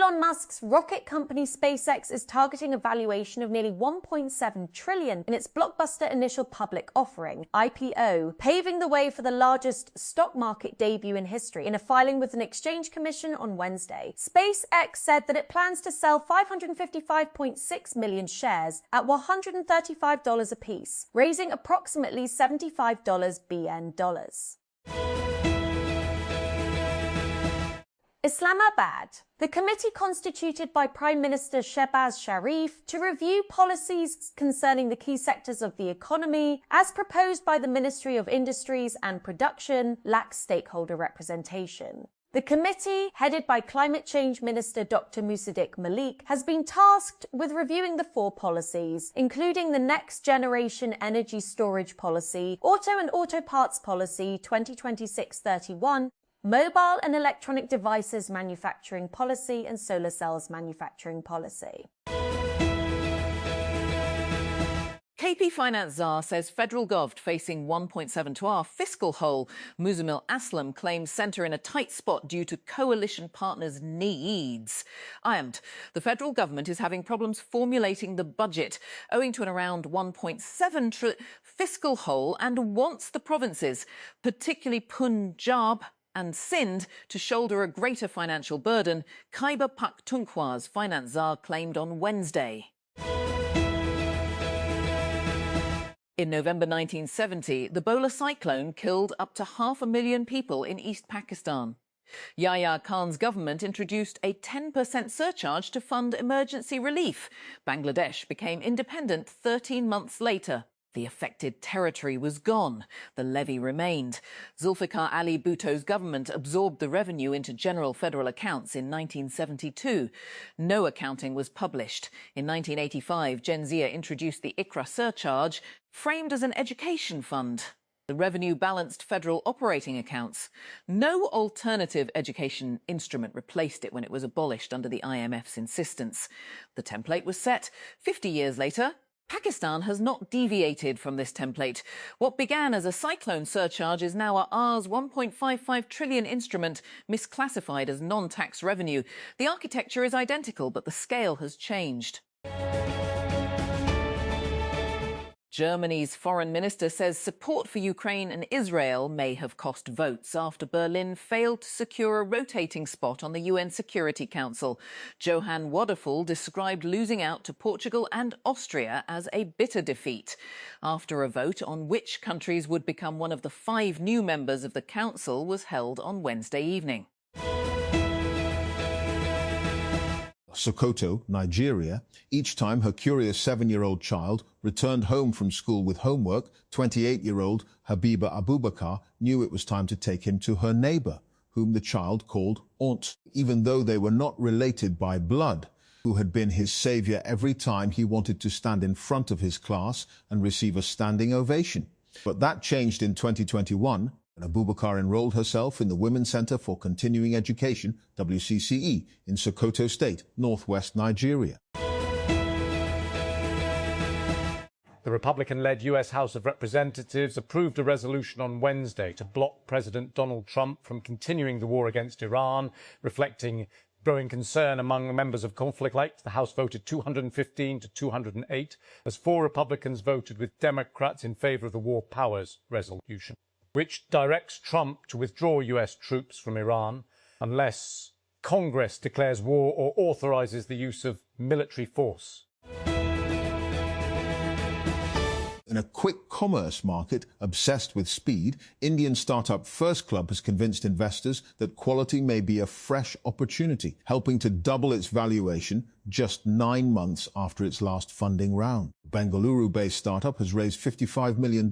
Elon Musk's rocket company SpaceX is targeting a valuation of nearly $1.7 trillion in its blockbuster initial public offering, IPO, paving the way for the largest stock market debut in history. In a filing with an exchange commission on Wednesday, SpaceX said that it plans to sell 555.6 million shares at $135 apiece, raising approximately $75 BN dollars. Islamabad. The committee constituted by Prime Minister Shehbaz Sharif to review policies concerning the key sectors of the economy, as proposed by the Ministry of Industries and Production, lacks stakeholder representation. The committee, headed by Climate Change Minister Dr. Musaddiq Malik, has been tasked with reviewing the 4 policies, including the Next Generation Energy Storage Policy, Auto and Auto Parts Policy 2026-31, Mobile and Electronic Devices Manufacturing Policy and Solar Cells Manufacturing Policy. KP Finance Czar says federal gov facing 1.7 fiscal hole. Muzamil Aslam claims centre in a tight spot due to coalition partners' needs. IAMT. The federal government is having problems formulating the budget, owing to an around 1.7 fiscal hole, and wants the provinces, particularly Punjab and Sindh, to shoulder a greater financial burden, Khyber Pakhtunkhwa's finance czar claimed on Wednesday. In November 1970, the Bola cyclone killed up to 500,000 people in East Pakistan. Yahya Khan's government introduced a 10% surcharge to fund emergency relief. Bangladesh became independent 13 months later. The affected territory was gone. The levy remained. Zulfikar Ali Bhutto's government absorbed the revenue into general federal accounts in 1972. No accounting was published. In 1985, Jenzia introduced the ICRA surcharge, framed as an education fund. The revenue balanced federal operating accounts. No alternative education instrument replaced it when it was abolished under the IMF's insistence. The template was set. 50 years later, Pakistan has not deviated from this template. What began as a cyclone surcharge is now a Rs 1.55 trillion instrument misclassified as non-tax revenue. The architecture is identical, but the scale has changed. Germany's foreign minister says support for Ukraine and Israel may have cost votes after Berlin failed to secure a rotating spot on the UN Security Council. Johann Waderful described losing out to Portugal and Austria as a bitter defeat. After a vote on which countries would become one of the 5 new members of the Council was held on Wednesday evening. Sokoto, Nigeria. Each time her curious 7-year-old child returned home from school with homework, 28-year-old Habiba Abubakar knew it was time to take him to her neighbour, whom the child called Aunt, even though they were not related by blood, who had been his saviour every time he wanted to stand in front of his class and receive a standing ovation. But that changed in 2021. And Abubakar enrolled herself in the Women's Centre for Continuing Education, WCCE, in Sokoto State, northwest Nigeria. The Republican-led US House of Representatives approved a resolution on Wednesday to block President Donald Trump from continuing the war against Iran, reflecting growing concern among members of conflict. The House voted 215 to 208 as 4 Republicans voted with Democrats in favour of the War Powers Resolution, which directs Trump to withdraw US troops from Iran unless Congress declares war or authorises the use of military force. In a quick commerce market obsessed with speed, Indian startup First Club has convinced investors that quality may be a fresh opportunity, helping to double its valuation just 9 months after its last funding round. Bengaluru-based startup has raised $55 million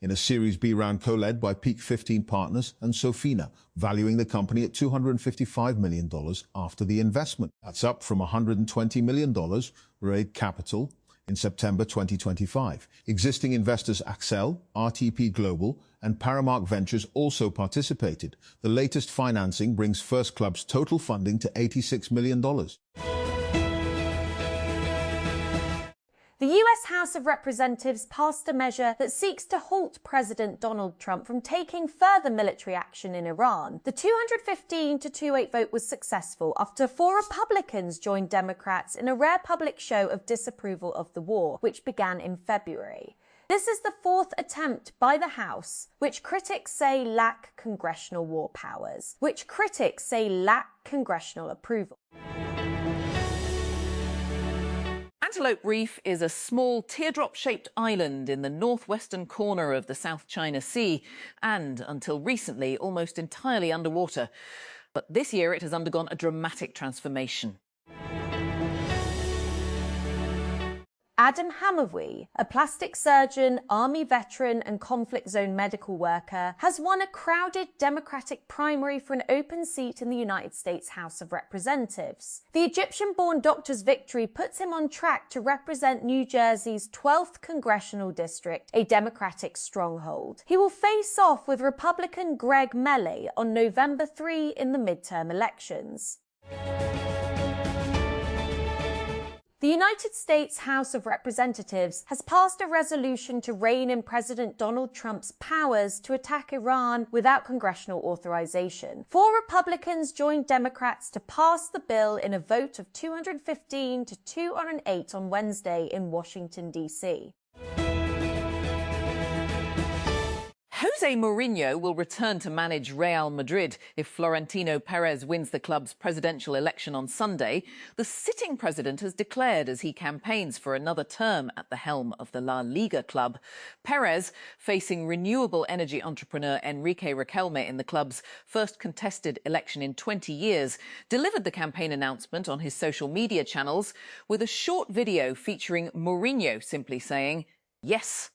in a Series B round co-led by Peak 15 Partners and Sofina, valuing the company at $255 million after the investment. That's up from $120 million raised capital in September 2025. Existing investors Accel, RTP Global, and Paramark Ventures also participated. The latest financing brings First Club's total funding to $86 million. The US House of Representatives passed a measure that seeks to halt President Donald Trump from taking further military action in Iran. The 215-28 vote was successful after 4 Republicans joined Democrats in a rare public show of disapproval of the war, which began in February. This is the 4th attempt by the House, which critics say lack congressional war powers, which critics say lack congressional approval. Antelope Reef is a small teardrop-shaped island in the northwestern corner of the South China Sea and, until recently, almost entirely underwater. But this year it has undergone a dramatic transformation. Adam Hamawi, a plastic surgeon, army veteran and conflict zone medical worker, has won a crowded Democratic primary for an open seat in the United States House of Representatives. The Egyptian-born doctor's victory puts him on track to represent New Jersey's 12th congressional district, a Democratic stronghold. He will face off with Republican Greg Melley on November 3 in the midterm elections. The United States House of Representatives has passed a resolution to rein in President Donald Trump's powers to attack Iran without congressional authorization. 4 Republicans joined Democrats to pass the bill in a vote of 215 to 208 on Wednesday in Washington, D.C. Jose Mourinho will return to manage Real Madrid if Florentino Perez wins the club's presidential election on Sunday. The sitting president has declared as he campaigns for another term at the helm of the La Liga club. Perez, facing renewable energy entrepreneur Enrique Riquelme in the club's first contested election in 20 years, delivered the campaign announcement on his social media channels with a short video featuring Mourinho simply saying, "Yes."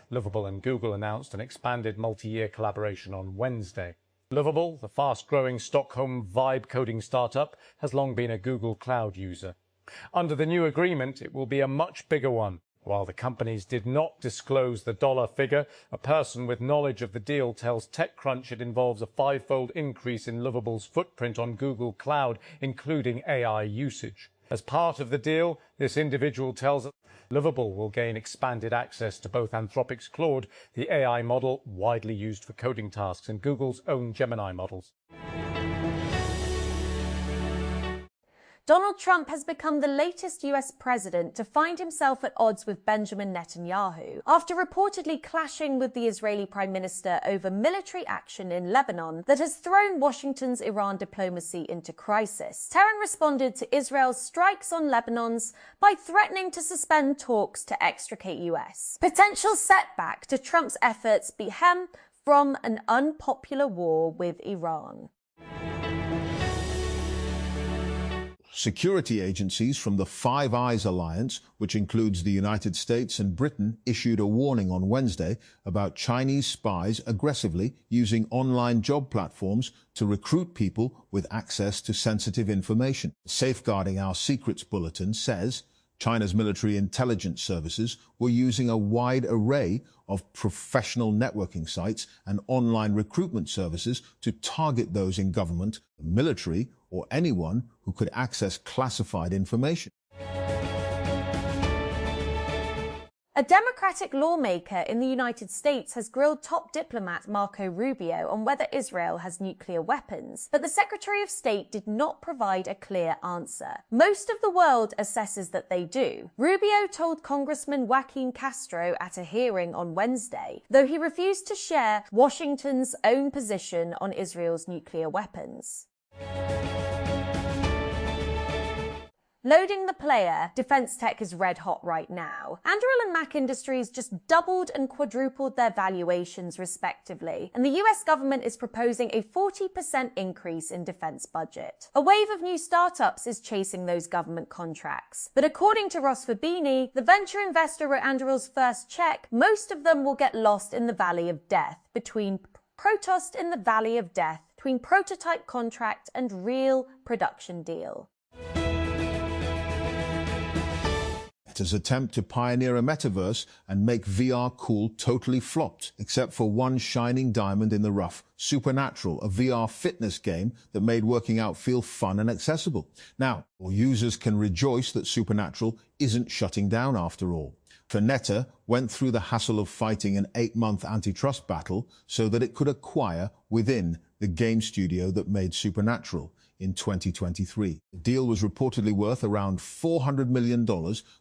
Lovable and Google announced an expanded multi-year collaboration on Wednesday. Lovable, the fast-growing Stockholm vibe coding startup, has long been a Google Cloud user. Under the new agreement, it will be a much bigger one. While the companies did not disclose the dollar figure, a person with knowledge of the deal tells TechCrunch it involves a 5-fold increase in Lovable's footprint on Google Cloud, including AI usage. As part of the deal, this individual tells us Lovable will gain expanded access to both Anthropic's Claude, the AI model widely used for coding tasks, and Google's own Gemini models. Donald Trump has become the latest US president to find himself at odds with Benjamin Netanyahu after reportedly clashing with the Israeli Prime Minister over military action in Lebanon that has thrown Washington's Iran diplomacy into crisis. Tehran responded to Israel's strikes on Lebanon's by threatening to suspend talks to extricate US. Potential setback to Trump's efforts be hem from an unpopular war with Iran. Security agencies from the Five Eyes alliance, which includes the United States and Britain, issued a warning on Wednesday about Chinese spies aggressively using online job platforms to recruit people with access to sensitive information. Safeguarding Our Secrets Bulletin says China's military intelligence services were using a wide array of professional networking sites and online recruitment services to target those in government, the military, or anyone who could access classified information. A Democratic lawmaker in the United States has grilled top diplomat Marco Rubio on whether Israel has nuclear weapons, but the Secretary of State did not provide a clear answer. Most of the world assesses that they do. Rubio told Congressman Joaquin Castro at a hearing on Wednesday, though he refused to share Washington's own position on Israel's nuclear weapons. Loading the player, defense tech is red hot right now. Anduril and Mac Industries just doubled and quadrupled their valuations respectively, and the US government is proposing a 40% increase in defense budget. A wave of new startups is chasing those government contracts. But according to Ross Fabini, the venture investor wrote Anduril's first check, most of them will get lost in the valley of death, between prototype contract and real production deal. Meta's attempt to pioneer a metaverse and make VR cool totally flopped, except for one shining diamond in the rough, Supernatural, a VR fitness game that made working out feel fun and accessible. Now, users can rejoice that Supernatural isn't shutting down after all. For Meta went through the hassle of fighting an 8-month antitrust battle so that it could acquire within the game studio that made Supernatural in 2023. The deal was reportedly worth around $400 million,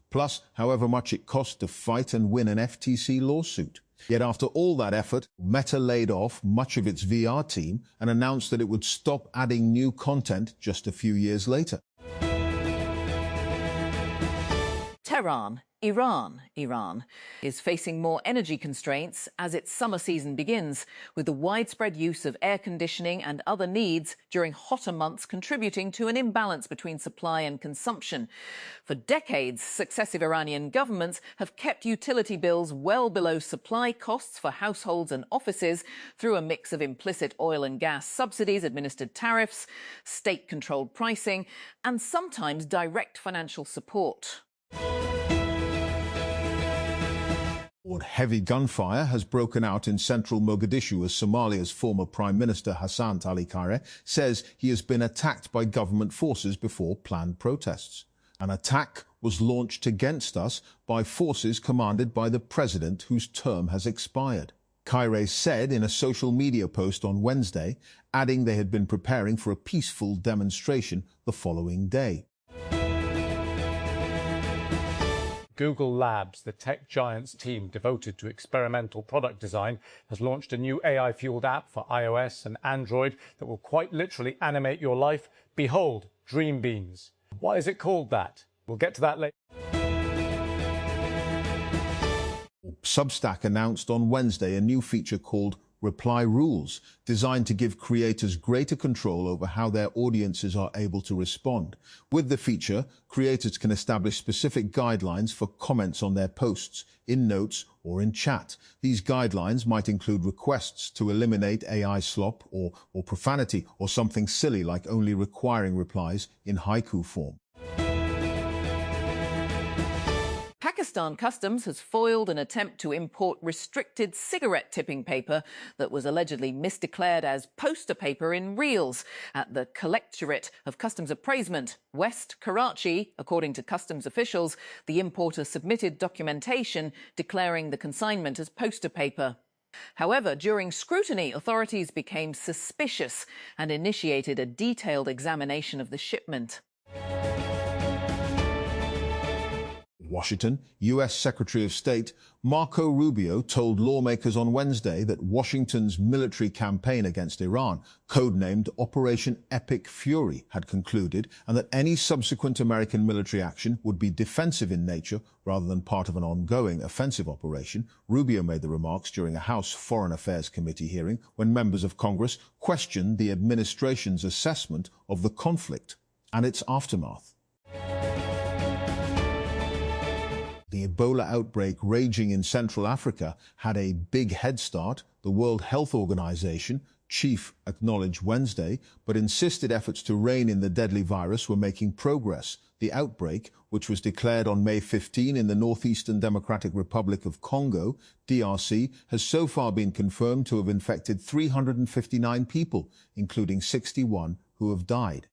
plus however much it cost to fight and win an FTC lawsuit. Yet after all that effort, Meta laid off much of its VR team and announced that it would stop adding new content just a few years later. Tehran, Iran is facing more energy constraints as its summer season begins, with the widespread use of air conditioning and other needs during hotter months contributing to an imbalance between supply and consumption. For decades, successive Iranian governments have kept utility bills well below supply costs for households and offices through a mix of implicit oil and gas subsidies, administered tariffs, state-controlled pricing, and sometimes direct financial support. Heavy gunfire has broken out in central Mogadishu as Somalia's former Prime Minister Hassan Ali Khayre says he has been attacked by government forces before planned protests. An attack was launched against us by forces commanded by the president whose term has expired, Khayre said in a social media post on Wednesday, adding they had been preparing for a peaceful demonstration the following day. Google Labs, the tech giant's team devoted to experimental product design, has launched a new AI-fueled app for iOS and Android that will quite literally animate your life. Behold, Dream Beans. Why is it called that? We'll get to that later. Substack announced on Wednesday a new feature called Reply Rules, designed to give creators greater control over how their audiences are able to respond. With the feature, creators can establish specific guidelines for comments on their posts, in notes or in chat. These guidelines might include requests to eliminate AI slop or profanity, or something silly like only requiring replies in haiku form. Pakistan Customs has foiled an attempt to import restricted cigarette tipping paper that was allegedly misdeclared as poster paper in reels at the Collectorate of Customs Appraisement, West Karachi. According to customs officials, the importer submitted documentation declaring the consignment as poster paper. However, during scrutiny, authorities became suspicious and initiated a detailed examination of the shipment. Washington, U.S. Secretary of State Marco Rubio told lawmakers on Wednesday that Washington's military campaign against Iran, codenamed Operation Epic Fury, had concluded, and that any subsequent American military action would be defensive in nature rather than part of an ongoing offensive operation. Rubio made the remarks during a House Foreign Affairs Committee hearing when members of Congress questioned the administration's assessment of the conflict and its aftermath. The Ebola outbreak raging in Central Africa had a big head start, the World Health Organization chief acknowledged Wednesday, but insisted efforts to rein in the deadly virus were making progress. The outbreak, which was declared on May 15 in the Northeastern Democratic Republic of Congo, DRC, has so far been confirmed to have infected 359 people, including 61 who have died.